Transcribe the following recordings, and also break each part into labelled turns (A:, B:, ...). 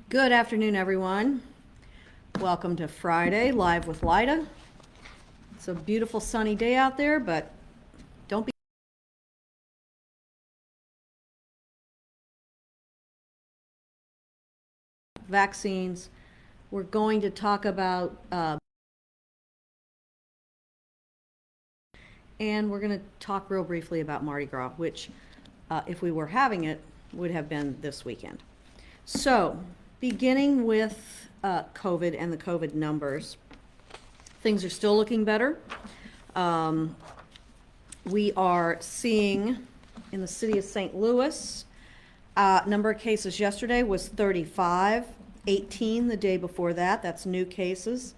A: Good afternoon, everyone. Welcome to Friday, Live with Lyda. It's a beautiful sunny day out there, but don't be vaccines. We're going to talk about, and we're going to talk real briefly about Mardi Gras, which, if we were having it, would have been this weekend. So, beginning with COVID and the COVID numbers, things are still looking better. We are seeing in the city of St. Louis, number of cases yesterday was 35, 18 the day before that. That's new cases.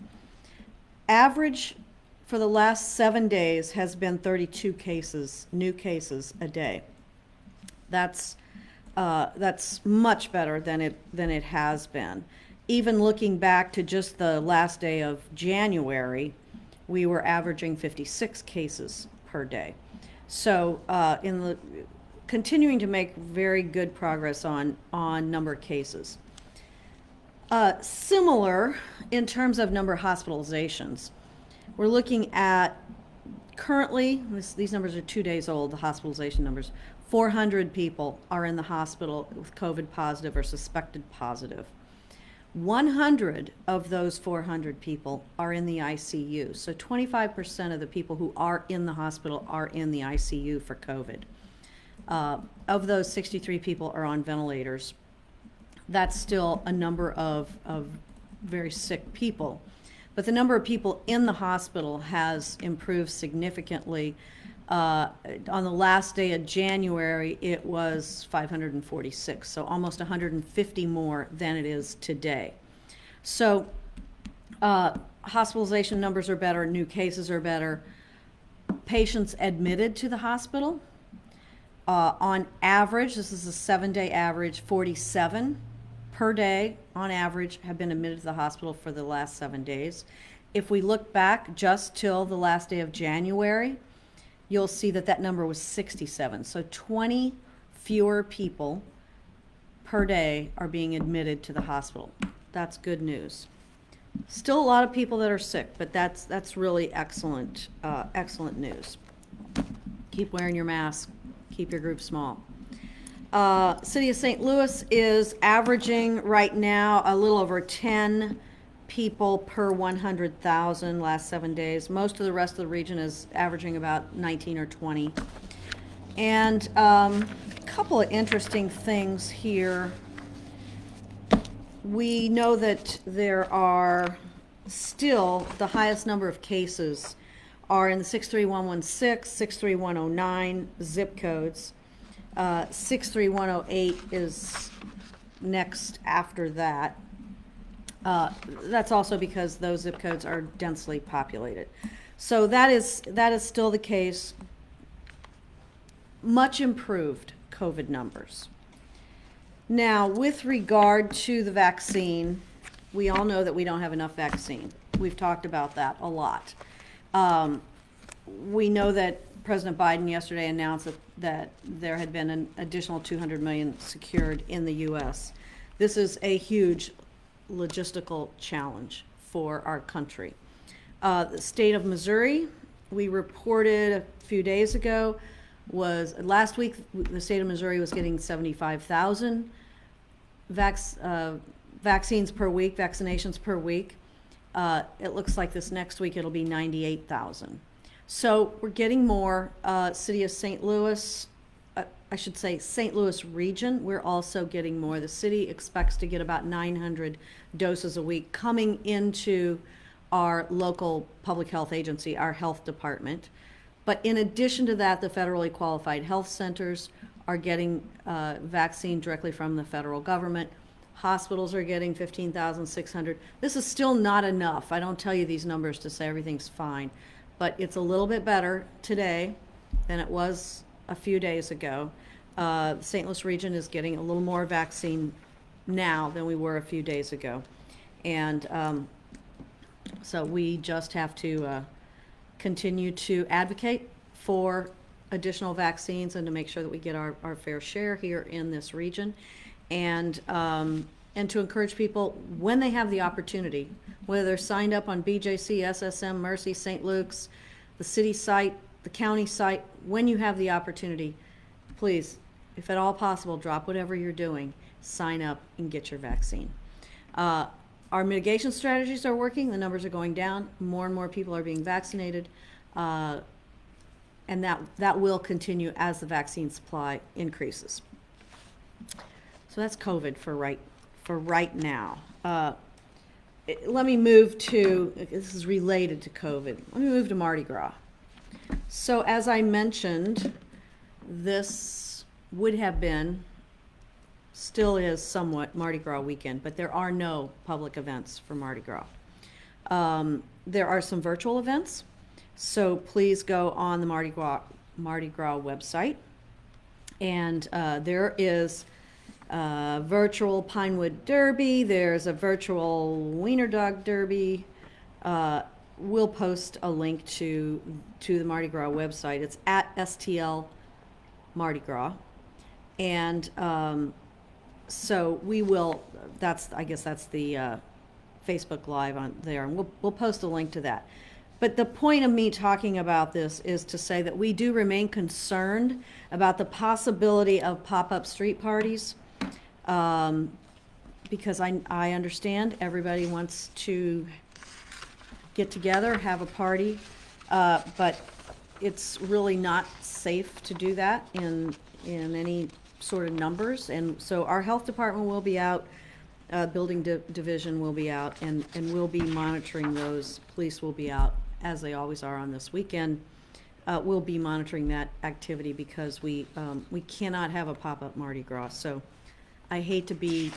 A: Average for the last 7 days has been 32 cases, new cases a day. That's much better than it has been. Even looking back to just the last day of January, we were averaging 56 cases per day. So continuing to make very good progress on number of cases. Similar in terms of number of hospitalizations. We're looking at currently, these numbers are 2 days old, the hospitalization numbers. 400 people are in the hospital with COVID positive or suspected positive. 100 of those 400 people are in the ICU. So 25% of the people who are in the hospital are in the ICU for COVID. Of those, 63 people are on ventilators. That's still a number of very sick people. But the number of people in the hospital has improved significantly. On the last day of January, it was 546, so almost 150 more than it is today. So hospitalization numbers are better, new cases are better. Patients admitted to the hospital, on average, this is a 7-day average, 47 per day on average have been admitted to the hospital for the last 7 days. If we look back just till the last day of January, you'll see that number was 67. So 20 fewer people per day are being admitted to the hospital. That's good news. Still a lot of people that are sick, but that's really excellent news. Keep wearing your mask. Keep your group small. City of St. Louis is averaging right now a little over 10 people per 100,000 last 7 days. Most of the rest of the region is averaging about 19 or 20. And a couple of interesting things here. We know that there are still the highest number of cases are in the 63116, 63109 zip codes. 63108 is next after that. That's also because those zip codes are densely populated. So that is still the case. Much improved COVID numbers. Now, with regard to the vaccine, we all know that we don't have enough vaccine. We've talked about that a lot. We know that President Biden yesterday announced that there had been an additional 200 million secured in the U.S. This is a huge logistical challenge for our country. The state of Missouri, we reported a few days ago, last week the state of Missouri was getting 75,000 vaccines per week, vaccinations per week. It looks like this next week it'll be 98,000. So we're getting more. City of St. Louis, I should say St. Louis region, we're also getting more. The city expects to get about 900 doses a week coming into our local public health agency, our health department. But in addition to that, the federally qualified health centers are getting vaccine directly from the federal government. Hospitals are getting 15,600. This is still not enough. I don't tell you these numbers to say everything's fine, but it's a little bit better today than it was a few days ago. The St. Louis region is getting a little more vaccine now than we were a few days ago. And so we just have to continue to advocate for additional vaccines and to make sure that we get our fair share here in this region. And and to encourage people when they have the opportunity, whether they're signed up on BJC, SSM, Mercy, St. Luke's, the city site, the county site, when you have the opportunity, please, if at all possible, drop whatever you're doing, sign up and get your vaccine. Our mitigation strategies are working. The numbers are going down. More and more people are being vaccinated. And that will continue as the vaccine supply increases. So that's COVID for right now. Let me move to, this is related to COVID. Let me move to Mardi Gras. So as I mentioned, this would have been, still is somewhat Mardi Gras weekend, but there are no public events for Mardi Gras. There are some virtual events, so please go on the Mardi Gras website, and there is a virtual Pinewood Derby, there's a virtual Wiener Dog Derby. We'll post a link to the Mardi Gras website. It's at STL Mardi Gras, and so we will, I guess that's the Facebook Live on there, and we'll post a link to that. But the point of me talking about this is to say that we do remain concerned about the possibility of pop-up street parties, because I understand everybody wants to get together, have a party, but it's really not safe to do that in any sort of numbers. And so our health department will be out, building division will be out, and we'll be monitoring those. Police will be out, as they always are on this weekend. We'll be monitoring that activity because we cannot have a pop-up Mardi Gras. So I hate to be,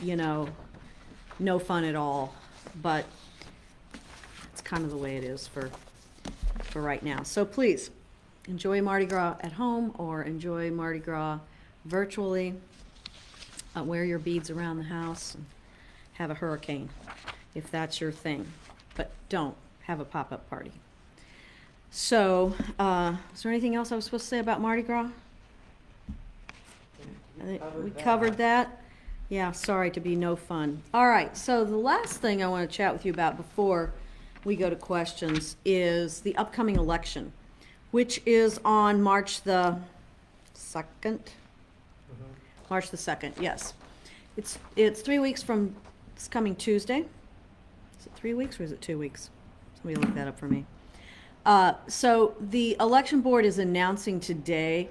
A: no fun at all, but it's kind of the way it is for right now. So please enjoy Mardi Gras at home or enjoy Mardi Gras virtually. Wear your beads around the house and have a hurricane if that's your thing, but don't have a pop-up party. So, is there anything else I was supposed to say about Mardi Gras? We covered that. Yeah, sorry to be no fun. All right, so the last thing I want to chat with you about before we go to questions is the upcoming election, which is on March the 2nd. March the 2nd, yes. It's 3 weeks from this coming Tuesday. Is it 3 weeks or is it 2 weeks? Somebody look that up for me. So the election board is announcing today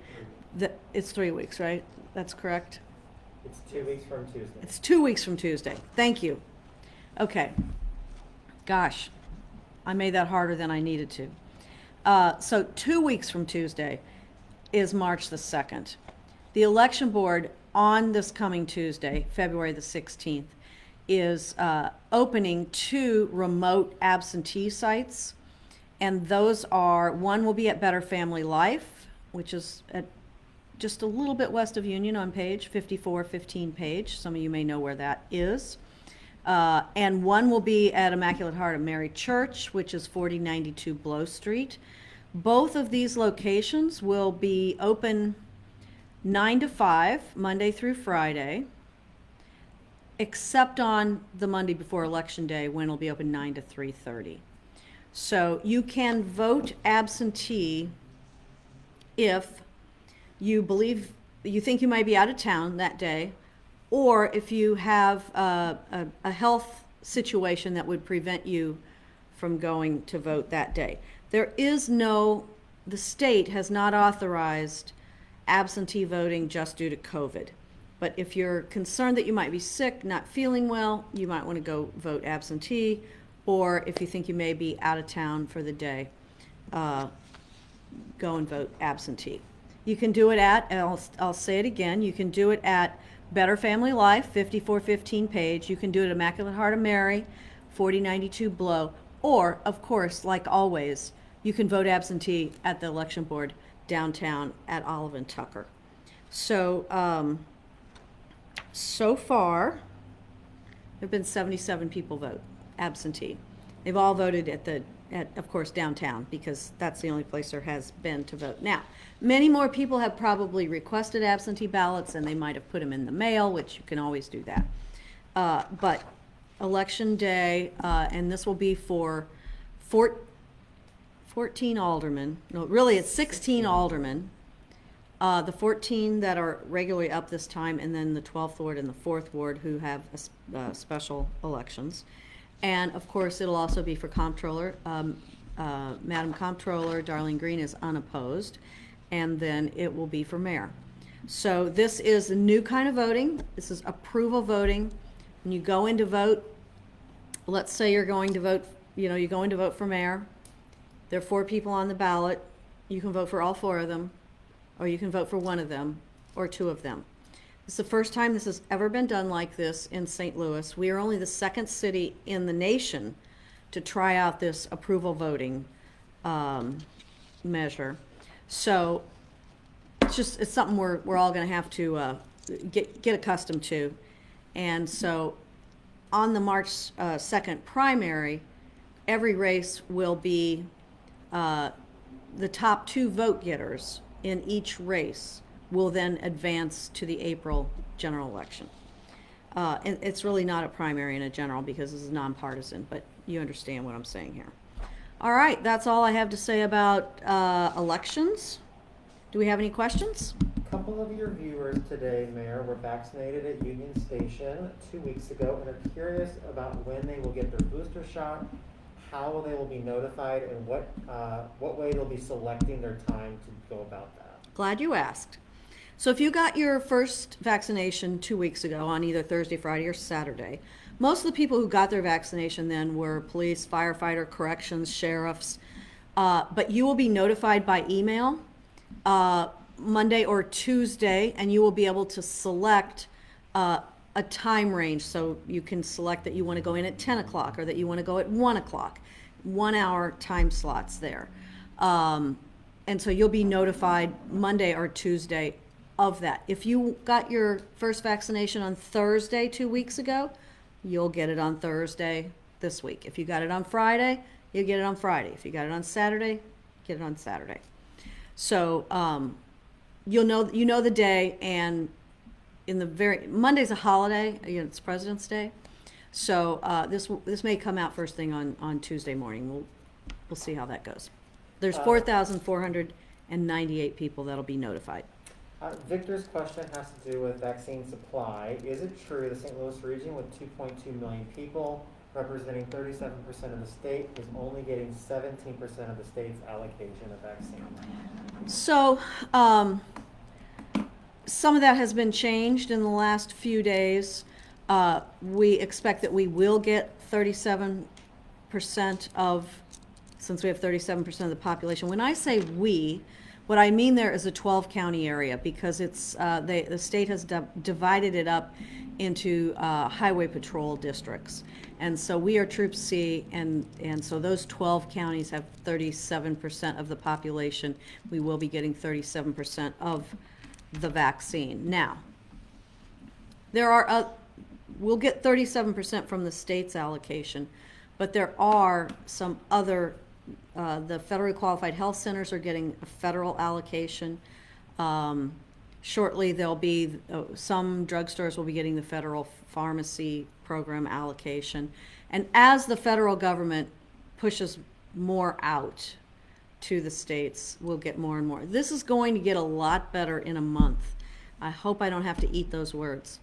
A: that it's 3 weeks, right? That's correct?
B: It's 2 weeks from Tuesday.
A: It's 2 weeks from Tuesday. Thank you. Okay. Gosh, I made that harder than I needed to. So 2 weeks from Tuesday is March the 2nd. The election board on this coming Tuesday, February the 16th, is opening 2 remote absentee sites. And those are, one will be at Better Family Life, which is at just a little bit west of Union on page 5415 page. Some of you may know where that is. And one will be at Immaculate Heart of Mary Church, which is 4092 Blow Street. Both of these locations will be open 9 to 5, Monday through Friday, except on the Monday before Election Day, when it'll be open 9 to 3:30. So you can vote absentee if you think you might be out of town that day, or if you have a health situation that would prevent you from going to vote that day. The state has not authorized absentee voting just due to COVID. But if you're concerned that you might be sick, not feeling well, you might want to go vote absentee, or if you think you may be out of town for the day, go and vote absentee. You can do it at, and I'll say it again, you can do it at Better Family Life, 5415 page. You can do it at Immaculate Heart of Mary, 4092 Blow, or, of course, like always, you can vote absentee at the election board downtown at Olive and Tucker. So, so far, there have been 77 people vote absentee. They've all voted at of course, downtown, because that's the only place there has been to vote. Now, many more people have probably requested absentee ballots, and they might have put them in the mail, which you can always do that. But Election Day, and this will be for 14 aldermen, no, really, it's 16 aldermen. The 14 that are regularly up this time, and then the 12th ward and the 4th ward who have special elections. And of course, it'll also be for comptroller. Madam Comptroller Darlene Green is unopposed, and then it will be for mayor. So this is a new kind of voting. This is approval voting. When you go in to vote, let's say you're going to vote, you're going to vote for mayor. There are 4 people on the ballot. You can vote for all 4 of them, or you can vote for one of them, or 2 of them. It's the first time this has ever been done like this in St. Louis. We are only the 2nd city in the nation to try out this approval voting measure. So it's something we're all going to have to get accustomed to. And so on the March 2nd primary, every race will be the top 2 vote getters in each race will then advance to the April general election. And it's really not a primary and a general because this is nonpartisan, but you understand what I'm saying here. All right, that's all I have to say about elections. Do we have any questions?
B: A couple of your viewers today, Mayor, were vaccinated at Union Station 2 weeks ago and are curious about when they will get their booster shot, how they will be notified, and what way they'll be selecting their time to go about that.
A: Glad you asked. So if you got your first vaccination 2 weeks ago on either Thursday, Friday, or Saturday, most of the people who got their vaccination then were police, firefighter, corrections, sheriffs, but you will be notified by email Monday or Tuesday, and you will be able to select a time range. So you can select that you want to go in at 10 o'clock or that you want to go at 1 o'clock. 1 hour time slots there. And so you'll be notified Monday or Tuesday of that. If you got your first vaccination on Thursday 2 weeks ago, you'll get it on Thursday this week. If you got it on Friday, you'll get it on Friday. If you got it on Saturday, get it on Saturday. So you know the day, and in the Monday's a holiday, it's President's Day. So this may come out first thing on Tuesday morning. We'll see how that goes. There's 4,498 people that'll be notified.
B: Victor's question has to do with vaccine supply. Is it true the St. Louis region with 2.2 million people, representing 37% of the state, is only getting 17% of the state's allocation of vaccine?
A: So some of that has been changed in the last few days. We expect that we will get 37% since we have 37% of the population. When I say we, what I mean there is a 12-county area, because it's the state has divided it up into highway patrol districts. And so we are Troop C, and so those 12 counties have 37% of the population. We will be getting 37% of the vaccine. Now, we'll get 37% from the state's allocation, but there are some other, the federally qualified health centers are getting a federal allocation. Shortly, there'll be, some drugstores will be getting the federal pharmacy program allocation. And as the federal government pushes more out to the states, we'll get more and more. This is going to get a lot better in a month. I hope I don't have to eat those words.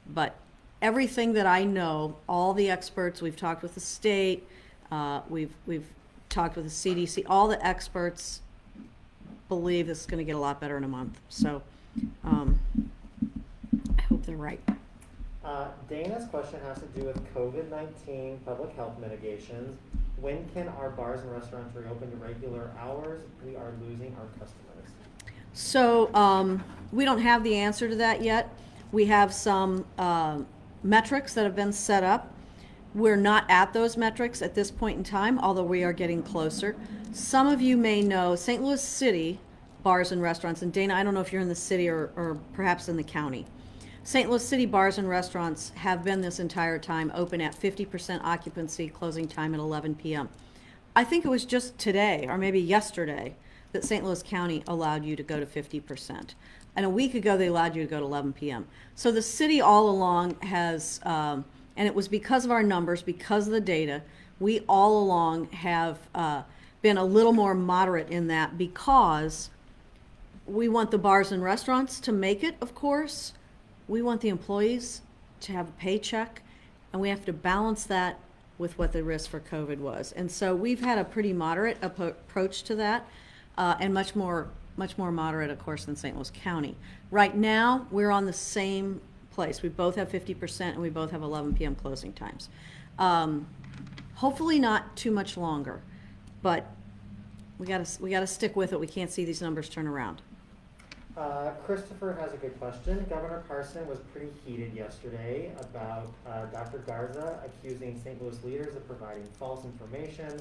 A: But everything that I know, all the experts, we've talked with the state, we've talked with the CDC, all the experts believe this is going to get a lot better in a month. So I hope they're right.
B: Dana's question has to do with COVID-19 public health mitigations. When can our bars and restaurants reopen to regular hours? We are losing our customers.
A: So we don't have the answer to that yet. We have some metrics that have been set up. We're not at those metrics at this point in time, although we are getting closer. Some of you may know St. Louis City bars and restaurants, and Dana, I don't know if you're in the city or perhaps in the county. St. Louis City bars and restaurants have been this entire time open at 50% occupancy, closing time at 11 p.m. I think it was just today or maybe yesterday that St. Louis County allowed you to go to 50%. And a week ago, they allowed you to go to 11 p.m. So the city all along has And it was because of our numbers, because of the data, we all along have been a little more moderate in that, because we want the bars and restaurants to make it, of course. We want the employees to have a paycheck, and we have to balance that with what the risk for COVID was. And so we've had a pretty moderate approach to that, and much more moderate, of course, than St. Louis County. Right now, we're on the same place. We both have 50%, and we both have 11 p.m. closing times. Hopefully not too much longer, but we gotta stick with it. We can't see these numbers turn around.
B: Christopher has a good question. Governor Parson was pretty heated yesterday about Dr. Garza accusing St. Louis leaders of providing false information.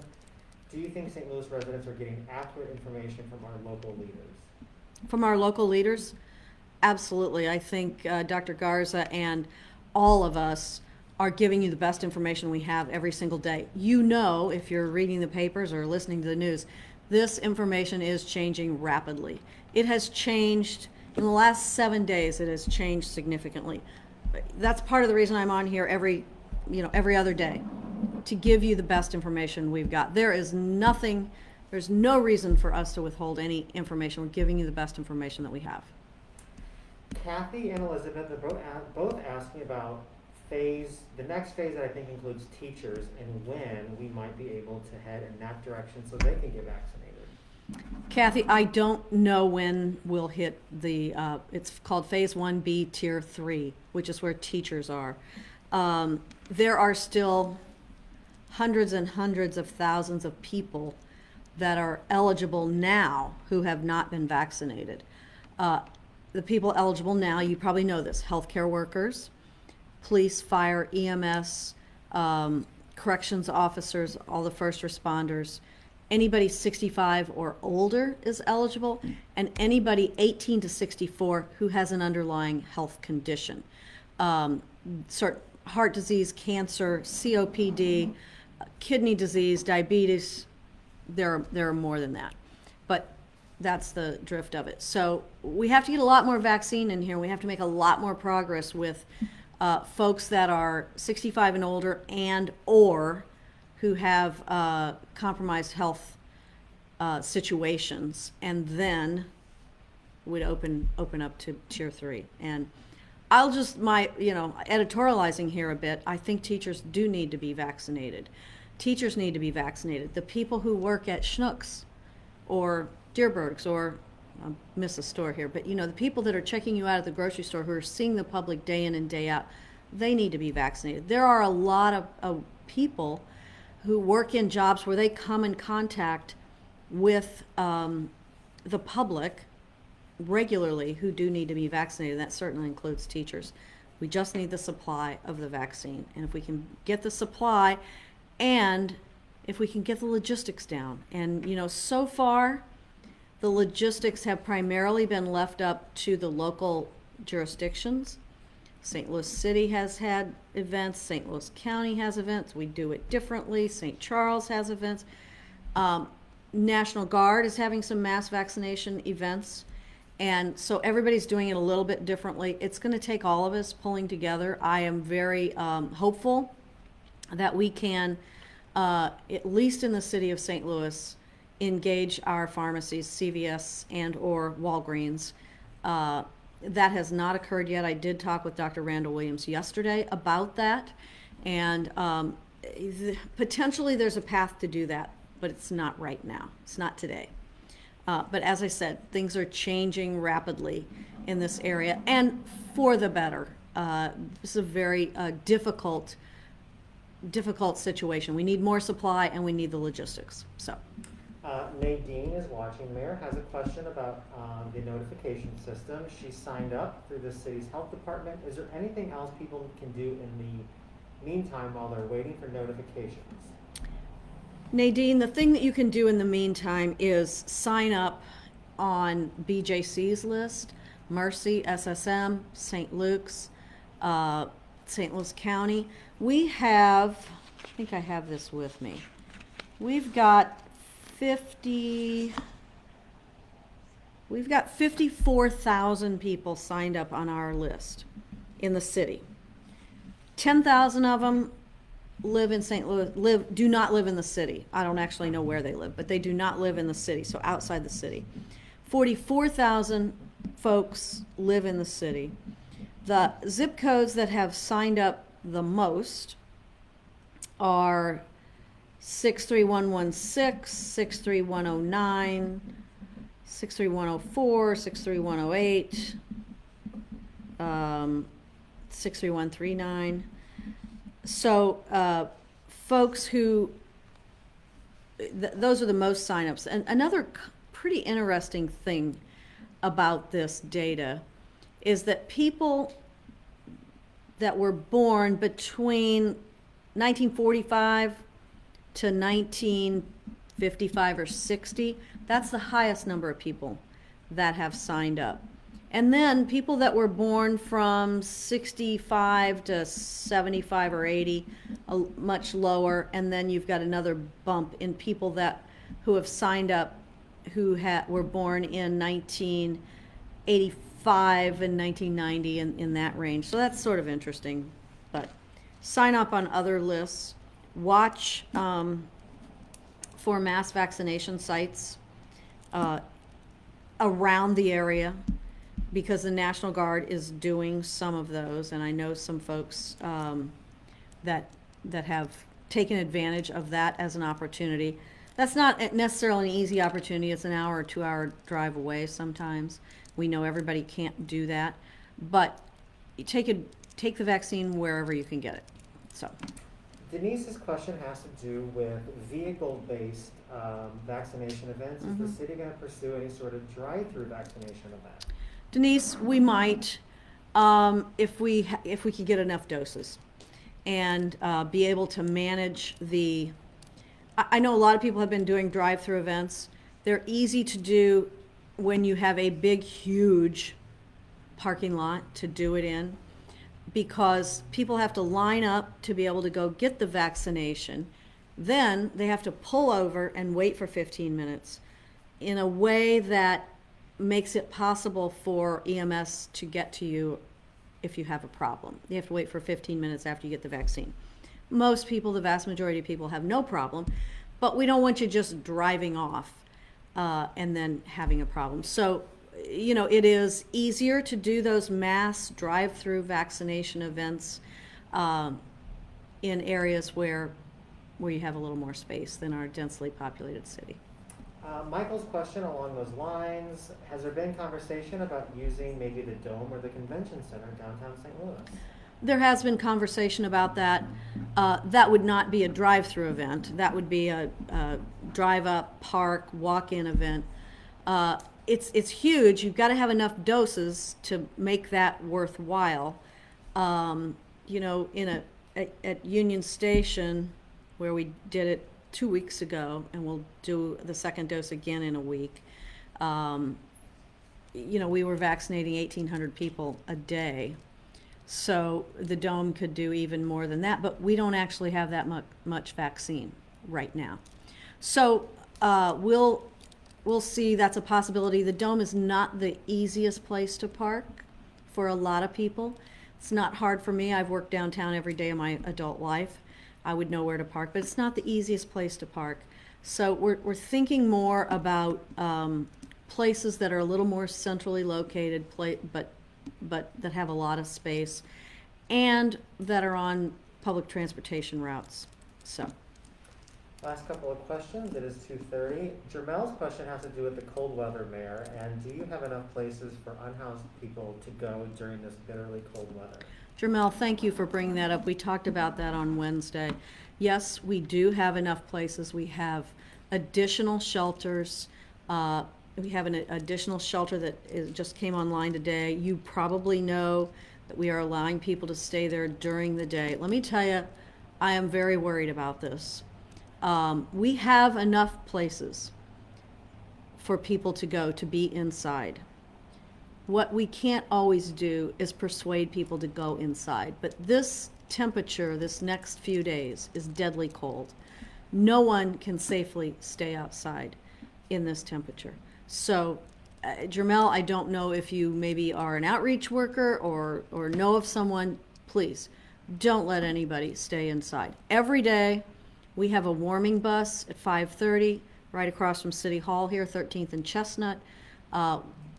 B: Do you think St. Louis residents are getting accurate information from our local leaders?
A: From our local leaders? Absolutely. I think Dr. Garza and all of us are giving you the best information we have every single day. You know, if you're reading the papers or listening to the news, this information is changing rapidly. It has changed in the last 7 days. It has changed significantly. That's part of the reason I'm on here every other day, to give you the best information we've got. There's no reason for us to withhold any information. We're giving you the best information that we have.
B: Kathy and Elizabeth are both asking about the next phase that I think includes teachers, and when we might be able to head in that direction so they can get vaccinated.
A: Kathy, I don't know when we'll hit it's called Phase 1B, Tier 3, which is where teachers are. There are still hundreds and hundreds of thousands of people that are eligible now who have not been vaccinated. The people eligible now, you probably know this: healthcare workers, police, fire, EMS, corrections officers, all the first responders. Anybody 65 or older is eligible, and anybody 18 to 64 who has an underlying health condition. Heart disease, cancer, COPD, kidney disease, diabetes, there are more than that. But that's the drift of it. So we have to get a lot more vaccine in here. We have to make a lot more progress with folks that are 65 and older or who have compromised health situations, and then would open up to Tier 3. And I'll just, editorializing here a bit, I think teachers do need to be vaccinated. Teachers need to be vaccinated. The people who work at Schnucks or Deerbergs, or I'll miss a store here, but the people that are checking you out at the grocery store, who are seeing the public day in and day out, they need to be vaccinated. There are a lot of people who work in jobs where they come in contact with the public regularly who do need to be vaccinated. That certainly includes teachers. We just need the supply of the vaccine. And if we can get the supply, and if we can get the logistics down. And, so far, the logistics have primarily been left up to the local jurisdictions. St. Louis City has had events. St. Louis County has events. We do it differently. St. Charles has events. National Guard is having some mass vaccination events. And so everybody's doing it a little bit differently. It's going to take all of us pulling together. I am very hopeful that we can, at least in the city of St. Louis, engage our pharmacies, CVS and or Walgreens. That has not occurred yet. I did talk with Dr. Randall Williams yesterday about that, and potentially there's a path to do that, but it's not right now. It's not today. But as I said, things are changing rapidly in this area, and for the better. This is a very difficult situation. We need more supply, and we need the logistics. So.
B: Nadine is watching. Mayor has a question about the notification system. She signed up through the city's health department. Is there anything else people can do in the meantime while they're waiting for notifications?
A: Nadine, the thing that you can do in the meantime is sign up on BJC's list, Mercy, SSM, St. Luke's, St. Louis County. We have, I think I have this with me. We've got 54,000 people signed up on our list in the city. 10,000 of them live in St. Louis, do not live in the city. I don't actually know where they live, but they do not live in the city, so outside the city. 44,000 folks live in the city. The zip codes that have signed up the most are 63116, 63109, 63104, 63108, 63139. So folks who, those are the most signups. And another pretty interesting thing about this data is that people that were born between 1945 to 1955 or 60, that's the highest number of people that have signed up. And then people that were born from 65 to 75 or 80, much lower. And then you've got another bump in people who have signed up who were born in 1985 and 1990 in that range. So that's sort of interesting. But sign up on other lists. Watch for mass vaccination sites around the area, because the National Guard is doing some of those, and I know some folks that have taken advantage of that as an opportunity. That's not necessarily an easy opportunity. It's an hour or 2 hour drive away sometimes. We know everybody can't do that, but you take the vaccine wherever you can get it. So.
B: Denise's question has to do with vehicle-based vaccination events. Is the city going to pursue any sort of drive-through vaccination event?
A: Denise, we might, if we could get enough doses and be able to manage I know a lot of people have been doing drive-through events. They're easy to do when you have a big, huge parking lot to do it in, because people have to line up to be able to go get the vaccination. Then they have to pull over and wait for 15 minutes in a way that makes it possible for EMS to get to you if you have a problem. You have to wait for 15 minutes after you get the vaccine. Most people, the vast majority of people, have no problem, but we don't want you just driving off and then having a problem. So, you know, it is easier to do those mass drive-through vaccination events in areas where you have a little more space than our densely populated city.
B: Michael's question along those lines, has there been conversation about using maybe the Dome or the Convention Center downtown St. Louis?
A: There has been conversation about that. That would not be a drive-through event. That would be a drive-up, park, walk-in event. It's huge. You've got to have enough doses to make that worthwhile. You know, at Union Station, where we did it 2 weeks ago, and we'll do the second dose again in a week. You know, we were vaccinating 1,800 people a day. So the Dome could do even more than that, but we don't actually have that much vaccine right now. So we'll see. That's a possibility. The Dome is not the easiest place to park for a lot of people. It's not hard for me. I've worked downtown every day of my adult life. I would know where to park, but it's not the easiest place to park. So we're thinking more about places that are a little more centrally located, but that have a lot of space and that are on public transportation routes. So.
B: Last couple of questions. It is 2:30. Jermel's question has to do with the cold weather, Mayor, and do you have enough places for unhoused people to go during this bitterly cold weather?
A: Jermel, thank you for bringing that up. We talked about that on Wednesday. Yes, we do have enough places. We have additional shelters. We have an additional shelter that just came online today. You probably know that we are allowing people to stay there during the day. Let me tell you, I am very worried about this. We have enough places for people to go to be inside. What we can't always do is persuade people to go inside. But this temperature, this next few days, is deadly cold. No one can safely stay outside in this temperature. So, Jermel, I don't know if you maybe are an outreach worker or know of someone. Please don't let anybody stay inside. Every day, we have a warming bus at 5:30, right across from City Hall here, 13th and Chestnut,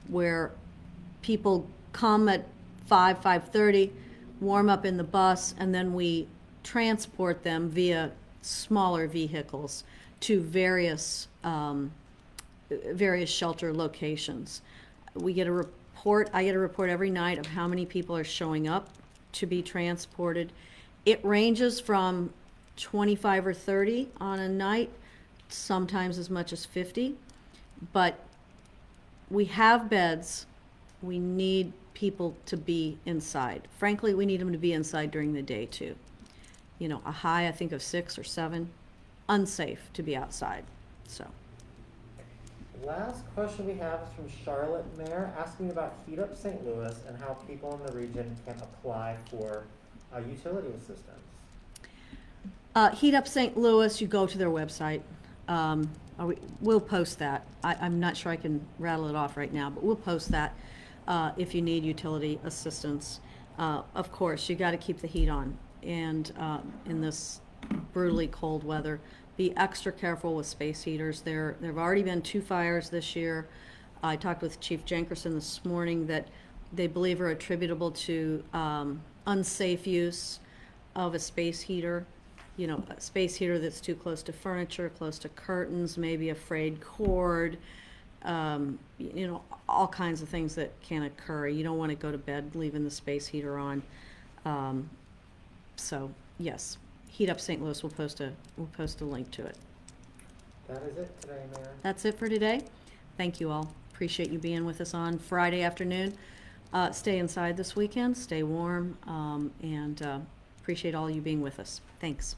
A: where people come at 5:30, warm up in the bus, and then we transport them via smaller vehicles to various shelter locations. We get a report, I get a report every night of how many people are showing up to be transported. It ranges from 25 or 30 on a night, sometimes as much as 50, but we have beds. We need people to be inside. Frankly, we need them to be inside during the day too. You know, a high, I think, of 6 or 7, unsafe to be outside, so.
B: Last question we have is from Charlotte Mayer, asking about Heat Up St. Louis and how people in the region can apply for utility assistance.
A: Heat Up St. Louis, you go to their website. We'll post that. I'm not sure I can rattle it off right now, but we'll post that if you need utility assistance. Of course, you got to keep the heat on, and in this brutally cold weather, be extra careful with space heaters. There have already been 2 fires this year. I talked with Chief Jenkerson this morning that they believe are attributable to unsafe use of a space heater. You know, a space heater that's too close to furniture, close to curtains, maybe a frayed cord, you know, all kinds of things that can occur. You don't want to go to bed leaving the space heater on. So yes, Heat Up St. Louis, we'll post a link to it.
B: That is it today, Mayor.
A: That's it for today. Thank you all. Appreciate you being with us on Friday afternoon. Stay inside this weekend, stay warm, and appreciate all you being with us. Thanks.